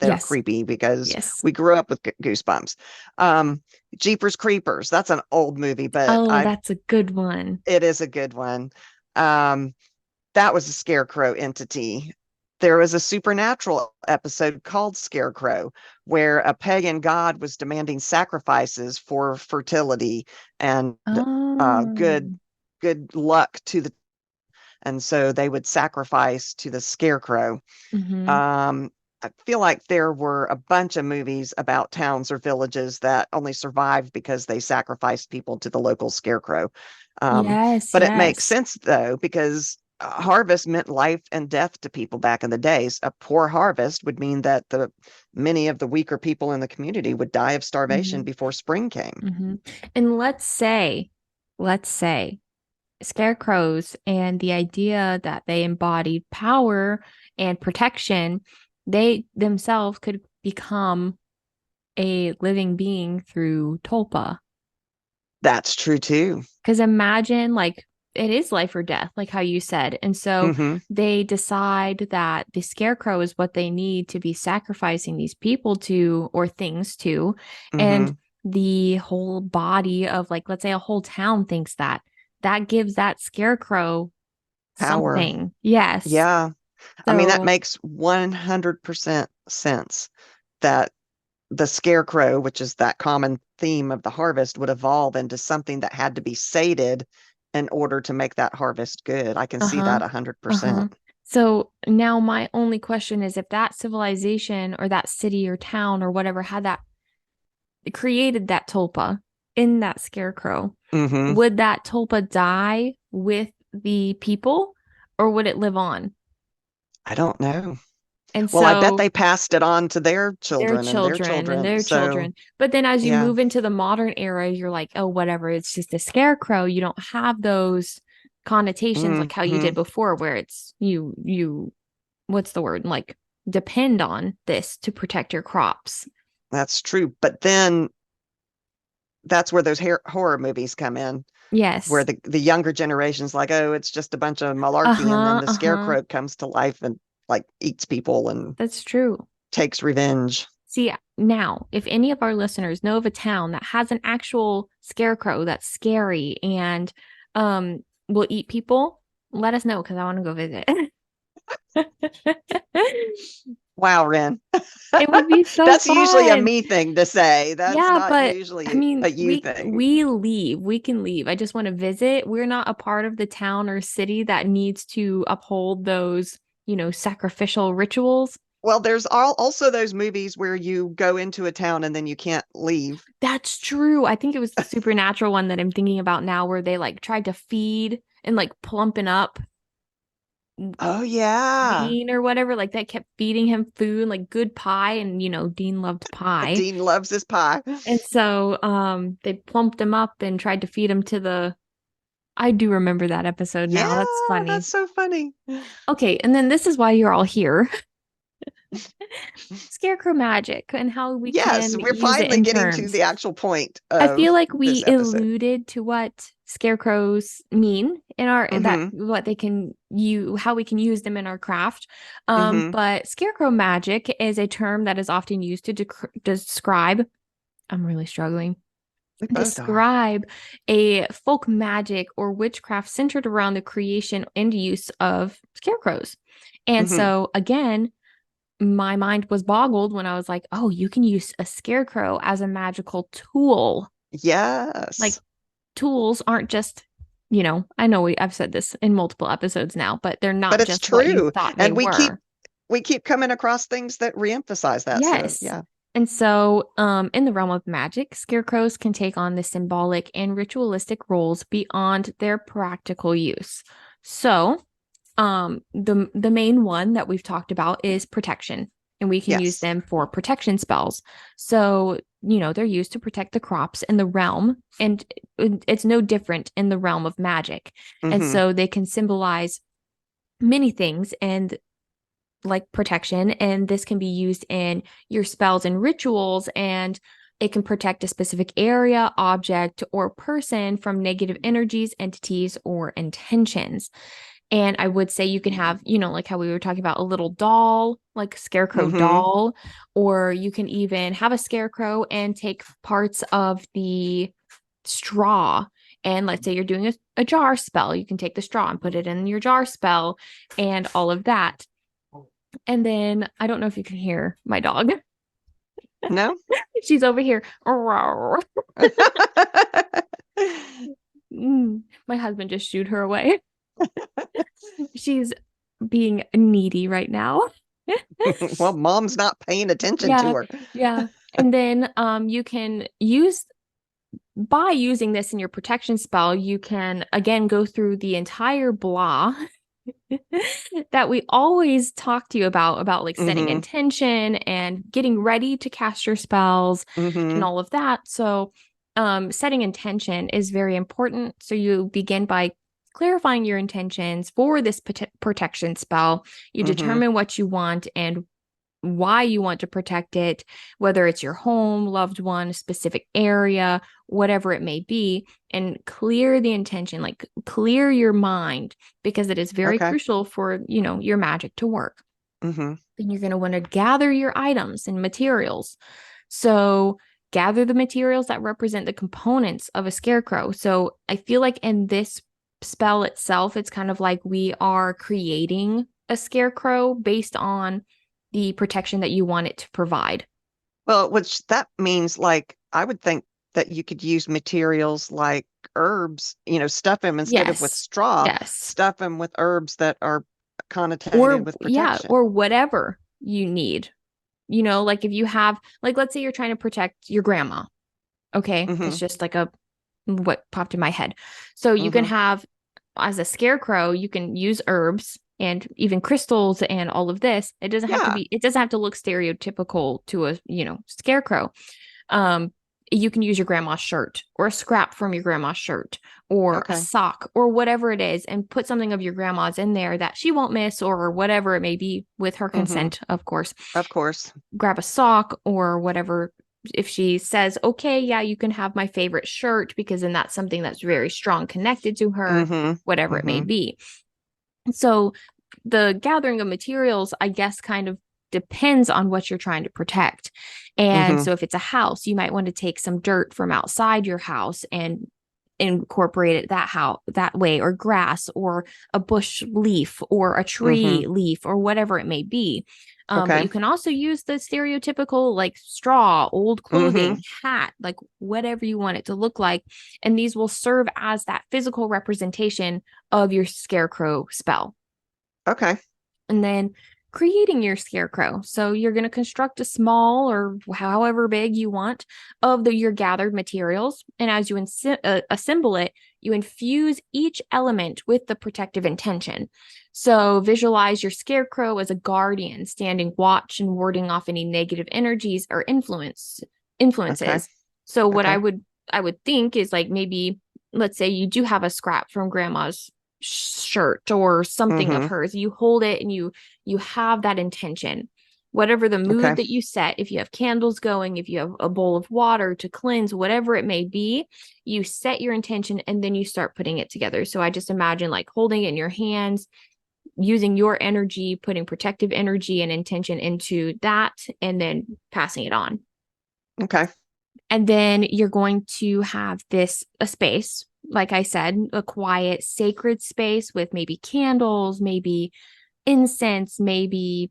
they're Yes, creepy because yes. we grew up with Goosebumps. Um, Jeepers Creepers, that's an old movie, but Oh, I that's a good one. it is a good one. Um, that was a scarecrow entity. There was a supernatural episode called Scarecrow, where a pagan god was demanding sacrifices for fertility and Oh, good luck to the, and so they would sacrifice to the scarecrow. mm-hmm. I feel like there were a bunch of movies about towns or villages that only survived because they sacrificed people to the local scarecrow. Yes, But it makes yes. sense though, because harvest meant life and death to people back in the days. A poor harvest would mean that the many of the weaker people in the community would die of starvation Mm-hmm. before spring came. Mm-hmm. And let's say scarecrows and the idea that they embodied power and protection, they themselves could become a living being through tulpa. That's true too. Because imagine, like, it is life or death, like how you said. And so Hmm. they decide that the scarecrow is what they need to be sacrificing these people to or things to. And Hmm. the whole body of, like, let's say a whole town thinks that that gives that scarecrow Power. something. Yes. Yeah. I mean, that So, makes 100% sense that the scarecrow, which is that common theme of the harvest, would evolve into something that had to be sated in order to make that harvest good. I can see uh-huh. that 100%. Uh-huh. So now my only question is if that civilization or that city or town or whatever had that created that tulpa in that scarecrow, Hmm. would that tulpa die with the people or would it live on? I don't know. And Well, I bet so they passed it on to their their children and their children and children. their So, children. But then as you yeah. move into the modern era, you're like, oh, whatever, it's just a scarecrow. You don't have those connotations like how you Hmm. did before, where it's what's the word? Like depend on this to protect your crops. That's true. But then that's where those horror movies come in, where Yes. the younger generation's like, oh, it's just a bunch of malarkey, and then Uh-huh. the Uh-huh. scarecrow comes to life and like eats people and That's true. takes revenge. See, now, if any of our listeners know of a town that has an actual scarecrow that's scary and will eat people, let us know because I want to go visit. Wow, Ren. It would be so That's usually a fun. me thing to say. That's Yeah, not but I usually mean, a you thing. we leave. We can leave. I just want to visit. We're not a part of the town or city that needs to uphold those, sacrificial rituals. Well, there's also those movies where you go into a town and then you can't leave. That's true. I think it was the supernatural one that I'm thinking about now where they like tried to feed and like plumping up Oh yeah. Dean or whatever. Like that kept feeding him food, like good pie, and Dean loved pie. Dean loves his pie. And so they plumped him up and tried to feed him to the I do remember that episode Yeah, now. That's that's funny. so funny. Okay, and then this is why you're all here. Scarecrow magic and how we Yes, can we're use it finally in getting to terms. the actual point I feel of like we this episode. alluded to what scarecrows mean in our that Hmm. what they can you how we can use them in our craft. Hmm. But scarecrow magic is a term that is often used to describe. I'm really struggling. We both are. Describe a folk magic or witchcraft centered around the creation and use of scarecrows. And Hmm. so again, my mind was boggled when I was like, oh, you can use a scarecrow as a magical tool. Like Yes, tools aren't just, I know I've said this in multiple episodes now, but they're but not it's just what you true, thought they and were. we keep coming across things that reemphasize that. So Yes. yeah. And so, in the realm of magic, scarecrows can take on the symbolic and ritualistic roles beyond their practical use. So, the main one that we've talked about is protection, and we can use Yes. them for protection spells. So, they're used to protect the crops in the realm, and it's no different in the realm of magic. And Mm-hmm. so they can symbolize many things and like protection, and this can be used in your spells and rituals, and it can protect a specific area, object, or person from negative energies, entities, or intentions. And I would say you can have, like how we were talking about a little doll, like a scarecrow Mm-hmm. doll, or you can even have a scarecrow and take parts of the straw. And let's say you're doing a jar spell, you can take the straw and put it in your jar spell and all of that. And then I don't know if you can hear my dog. No? She's over here. My husband just shooed her away. She's being needy right now. Well, mom's not paying attention to Yeah, her. yeah. And then you can use by using this in your protection spell, you can again go through the entire blah that we always talk to you about like setting Mm-hmm. intention and getting ready to cast your spells and Mm-hmm. all of that. So, setting intention is very important. So you begin by clarifying your intentions for this protection spell. You Mm-hmm. determine what you want and why you want to protect it, whether it's your home, loved one, specific area, whatever it may be, and clear the intention, like clear your mind, because it is very Okay. crucial for, your magic to work. Mm-hmm. Then you're going to want to gather your items and materials. So, gather the materials that represent the components of a scarecrow. So, I feel like in this spell itself, it's kind of like we are creating a scarecrow based on the protection that you want it to provide. Well, which that means like I would think that you could use materials like herbs, stuff them instead of with Yes. straw, Yes. stuff them with herbs that are connotated Or with yeah, protection. or whatever you need. Like if you have like let's say you're trying to protect your grandma. Okay? Mm-hmm. That's just like a what popped in my head. So you can Mm-hmm. have as a scarecrow, you can use herbs and even crystals and all of this. Yeah. It doesn't have to look stereotypical to a, scarecrow. Um, you can use your grandma's shirt or a scrap from your grandma's shirt or a Okay. sock or whatever it is and put something of your grandma's in there that she won't miss or whatever it may be with her Mm-hmm. consent, of course. Of course. Grab a sock or whatever. If she says, okay, yeah, you can have my favorite shirt because then that's something that's very strong connected to her, Mm-hmm. whatever it may Mm-hmm. be. So the gathering of materials, I guess, kind of depends on what you're trying to protect. And Mm-hmm. so if it's a house, you might want to take some dirt from outside your house and incorporate it that way, or grass or a bush leaf or a Mm-hmm. tree leaf or whatever it may be. But Okay. you can also use the stereotypical like straw, old Mm-hmm. clothing, hat, like whatever you want it to look like. And these will serve as that physical representation of your scarecrow spell. Okay. And then creating your scarecrow. So you're going to construct a small or however big you want of your gathered materials. And as you assemble it, you infuse each element with the protective intention. So visualize your scarecrow as a guardian standing watch and warding off any negative energies or Okay. influences. So what Okay. I would think is like maybe let's say you do have a scrap from grandma's shirt or something of Mm-hmm. hers, you hold it and you have that intention, whatever the Okay. mood that you set. If you have candles going, if you have a bowl of water to cleanse, whatever it may be, you set your intention and then you start putting it together. So I just imagine like holding it in your hands, using your energy, putting protective energy and intention into that, and then passing it on. Okay. And then you're going to have a space, like I said, a quiet, sacred space with maybe candles, maybe incense, maybe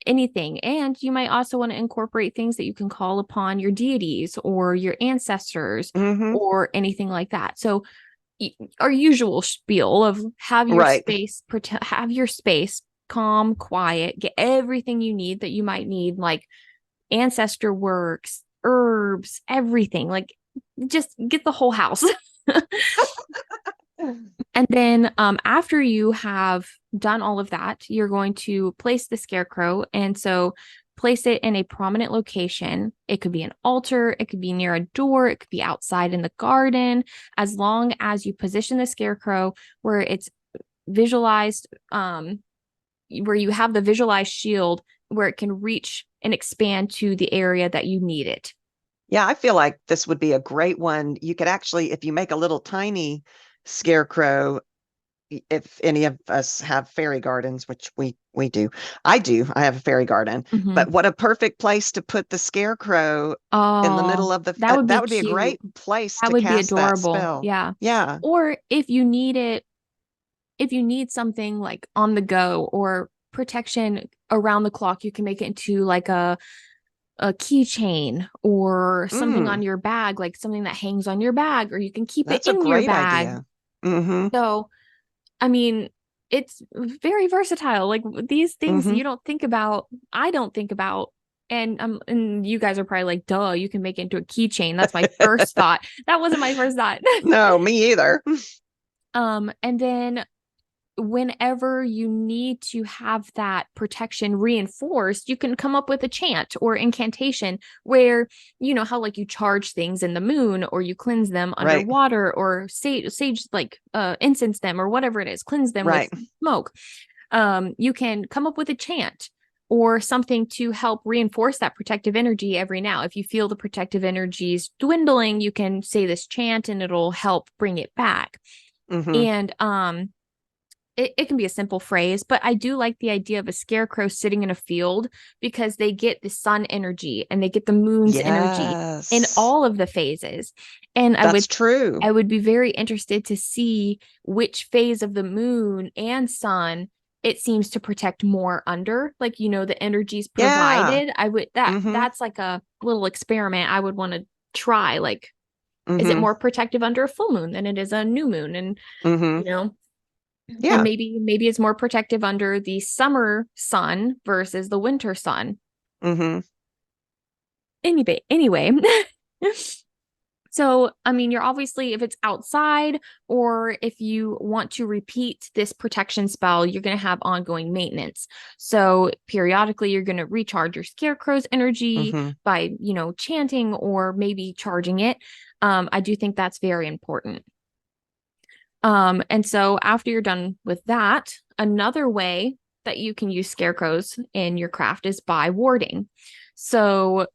anything. And you might also want to incorporate things that you can call upon your deities or your ancestors Mm-hmm. or anything like that. So our usual spiel of Right. have your space calm, quiet, get everything you need that you might need, like ancestor works, herbs, everything. Like just get the whole house. And then after you have done all of that, you're going to place the scarecrow. And so place it in a prominent location. It could be an altar, it could be near a door, it could be outside in the garden, as long as you position the scarecrow where it's visualized, where you have the visualized shield where it can reach and expand to the area that you need it. Yeah, I feel like this would be a great one. You could actually, if you make a little tiny scarecrow, if any of us have fairy gardens, which we do. I do. I have a fairy garden. Mm-hmm. But what a perfect place to put the scarecrow in the Oh, middle of the that would that be would be a cute. great place That to would be cast that adorable. spell. Yeah. Yeah. Or if you need it, if you need something like on the go or protection around the clock, you can make it into like a keychain or something on Mm, your bag, like something that hangs on your bag, or you can keep it that's a in your great bag. idea. Mm-hmm. So, I mean, it's very versatile. Like these things Mm-hmm. you don't think about, I don't think about. And you guys are probably like, duh, you can make it into a keychain. That's my first thought. That wasn't my first thought. No, me either. And then whenever you need to have that protection reinforced, you can come up with a chant or incantation where, you know, how like you charge things in the moon or you cleanse them Right. underwater or sage like incense them or whatever it is, cleanse them with Right. smoke. You can come up with a chant or something to help reinforce that protective energy every now. If you feel the protective energies dwindling, you can say this chant and it'll help bring it back. Mm-hmm. And it can be a simple phrase, but I do like the idea of a scarecrow sitting in a field because they get the sun energy and they get the moon's energy in Yes. all of the phases. And That's true. I would be very interested to see which phase of the moon and sun it seems to protect more under, like, you know, the energies Yeah. provided. I would Mm-hmm. that's like a little experiment I would want to try. Like, is it Mm-hmm. more protective under a full moon than it is a new moon? And Mm-hmm. you know, and Yeah. maybe it's more protective under the summer sun versus the winter sun. Mm-hmm. Anyway. So, I mean, you're obviously, if it's outside or if you want to repeat this protection spell, you're going to have ongoing maintenance. So, periodically, you're going to recharge your scarecrow's energy Mm-hmm. by, you know, chanting or maybe charging it. I do think that's very important. And so after you're done with that, another way that you can use scarecrows in your craft is by warding. So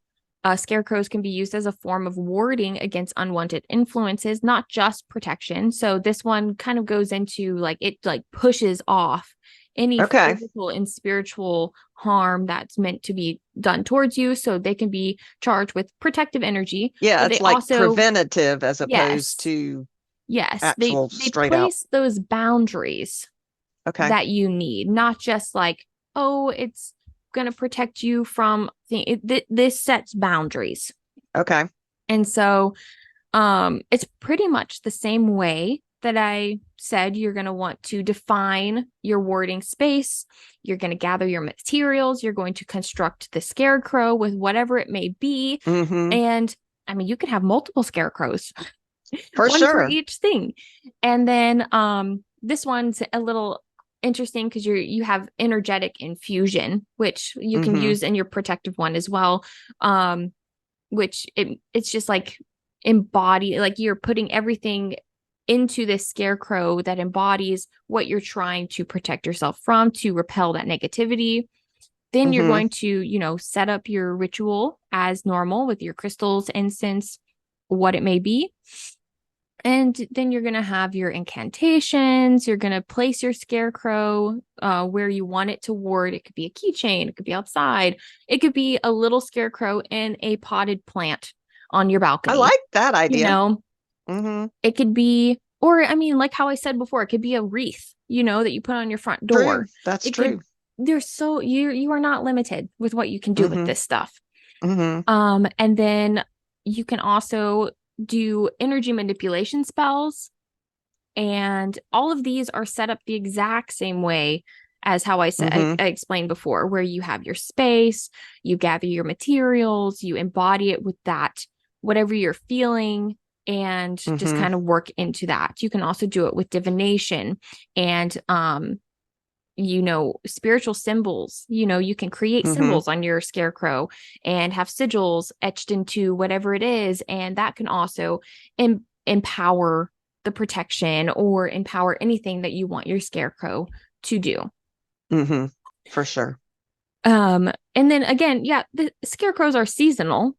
scarecrows can be used as a form of warding against unwanted influences, not just protection. So this one kind of goes into like it like pushes off any Okay. physical and spiritual harm that's meant to be done towards you. So they can be charged with protective energy, Yeah, but they it's like also, preventative as opposed yes, to yes, actual they straight out. place those boundaries Okay. that you need, not just like, oh, it's going to protect you from this sets boundaries. Okay. And so it's pretty much the same way that I said you're going to want to define your warding space. You're going to gather your materials. You're going to construct the scarecrow with whatever it may be. Mm-hmm. And I mean, you could have multiple scarecrows, For one for sure. each thing. And then this one's a little interesting because you have energetic infusion, which you can Mm-hmm. use in your protective one as well. Which it's just like embody, like you're putting everything into this scarecrow that embodies what you're trying to protect yourself from to repel that negativity. Then you're Mm-hmm. going to, you know, set up your ritual as normal with your crystals, incense, what it may be. And then you're going to have your incantations. You're going to place your scarecrow where you want it to ward. It could be a keychain. It could be outside. It could be a little scarecrow in a potted plant on your I balcony. like that You idea. know, Mm-hmm. it could be, or I mean, like how I said before, it could be a wreath, you know, that you put on your front True. door. That's It could, true. there's so, you are not limited with what you can do with Mm-hmm. this stuff. Mm-hmm. And then you can also do energy manipulation spells. And all of these are set up the exact same way as how I said Mm-hmm. I explained before, where you have your space, you gather your materials, you embody it with that, whatever you're feeling. and just Mm-hmm. kind of work into that. You can also do it with divination and spiritual symbols. You can create Mm-hmm. symbols on your scarecrow and have sigils etched into whatever it is, and that can also empower the protection or empower anything that you want your scarecrow to do. Mm-hmm. For sure. And then again, yeah, the scarecrows are seasonal,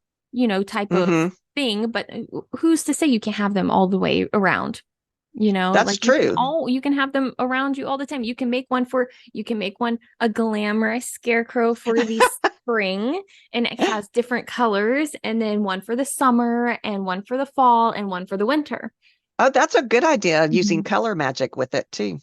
type of Mm-hmm. thing, but who's to say you can't have them all the way around? That's Like you can true. have them around you all the time. You can make one a glamorous scarecrow for the spring, and it has different colors, and then one for the summer and one for the fall and one for the winter. Oh, that's a good idea, using Mhm. color magic with it too.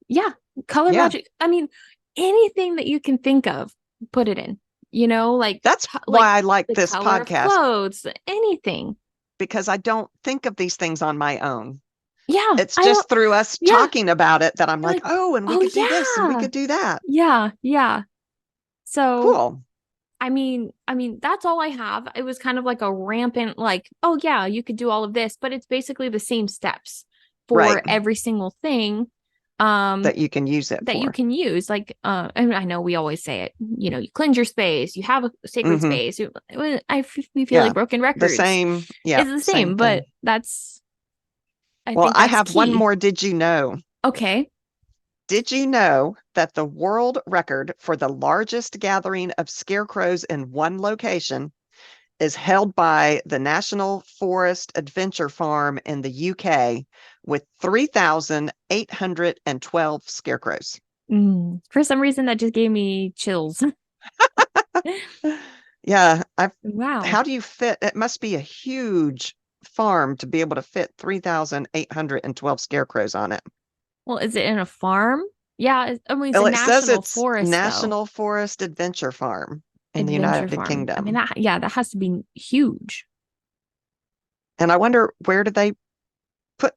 Yeah, color Yeah. magic. I mean, anything that you can think of, put it in. Like That's like why I like the this color of podcast, clothes, anything. because I don't think of these things on my own. Yeah, It's I don't. just through us Yeah, talking about it that I'm you're like, like, oh, and we oh could do this and we yeah, could do that. yeah. So Cool. I mean, that's all I have. It was kind of like a rampant, like, oh yeah, you could do all of this, but it's basically the same steps Right. for every single thing um That you can use it that you for. can use. Like, I know we always say it, you cleanse your space, you have a sacred Mm-hmm. space. We feel like Yeah. broken The records. same. Yeah. It's the Same same, but thing. I Well, think I that's have one key. more. Did you know? Okay. Did you know that the world record for the largest gathering of scarecrows in one location is held by the National Forest Adventure Farm in the UK with 3,812 scarecrows? For some reason, that just gave me chills. Yeah, Wow. how do you fit? It must be a huge farm to be able to fit 3,812 scarecrows on it. Well, is it in a farm? Yeah, I mean, it's a Well, it says national it's forest, though. National Forest Adventure Farm in the Adventure United farm. I mean, Kingdom. that has to be huge. And I wonder, where do they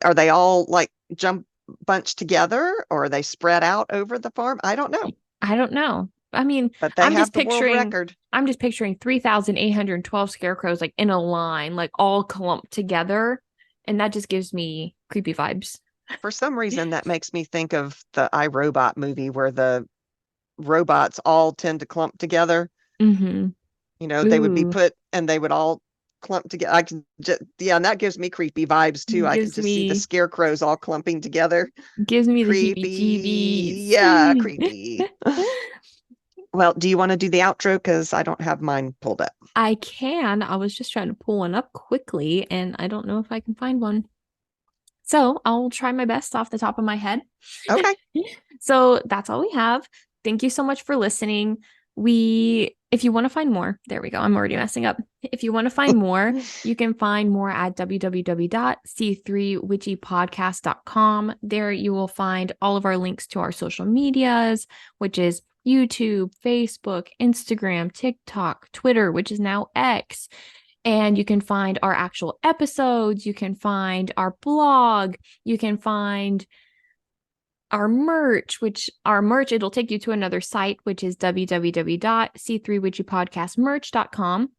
are they all like jump bunched together, or are they spread out over the farm? I don't know, I don't know. I mean, but they I'm have just the world picturing record. I'm just picturing 3,812 scarecrows like in a line, like all clumped together, and that just gives me creepy vibes. For some reason, that makes me think of the iRobot movie where the robots all tend to clump together. Mm-hmm. They would be Ooh, put and they would all clump together. I can just, yeah, and that gives me creepy vibes too. I can gives just see the me scarecrows all clumping together. gives me the Creepy. heebie-jeebies. Yeah, creepy. Well, do you want to do the outro? Because I don't have mine pulled up. I can. I was just trying to pull one up quickly, and I don't know if I can find one. So I'll try my best off the top of my head. Okay. So that's all we have. Thank you so much for listening. If you want to find more, there we go. I'm already messing up. If you want to find more, you can find more at www.c3witchypodcast.com. There you will find all of our links to our social medias, which is YouTube, Facebook, Instagram, TikTok, Twitter, which is now X. And you can find our actual episodes. You can find our blog. You can find our merch, it'll take you to another site, which is www.c3witchypodcastmerch.com.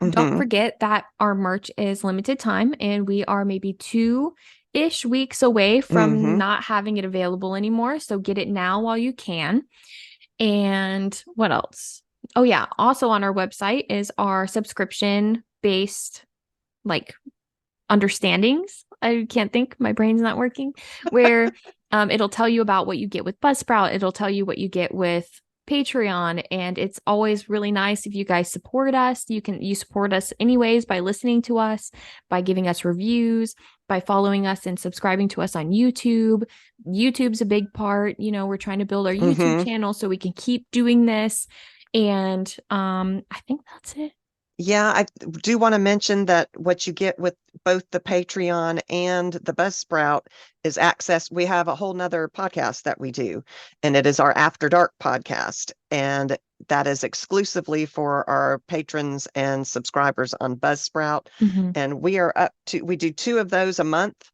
Don't Mm-hmm. forget that our merch is limited time, and we are maybe 2-ish weeks away from Mm-hmm. not having it available anymore. So get it now while you can. And what else? Oh, yeah. Also on our website is our subscription based, like, understandings. I can't think. My brain's not working. Where it'll tell you about what you get with Buzzsprout. It'll tell you what you get with Patreon. And it's always really nice if you guys support us. You support us anyways by listening to us, by giving us reviews, by following us and subscribing to us on YouTube. YouTube's a big part. We're trying to build our YouTube Mm-hmm. channel so we can keep doing this. And I think that's it. Yeah, I do want to mention that what you get with both the Patreon and the Buzzsprout is access. We have a whole nother podcast that we do, and it is our After Dark podcast. And that is exclusively for our patrons and subscribers on Buzzsprout. Mm-hmm. And we do 2 of those a month,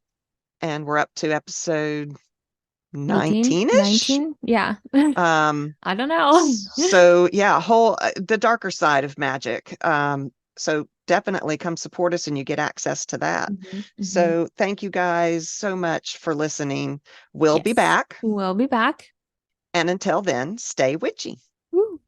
and we're up to episode 18, 19-ish. 19? Yeah. Um, I don't know. so yeah, the darker side of magic. So definitely come support us and you get access to that. Mhm, mhm. So thank you guys so much for listening. We'll be Yes. back. We'll be back. And until then, stay witchy. Woo.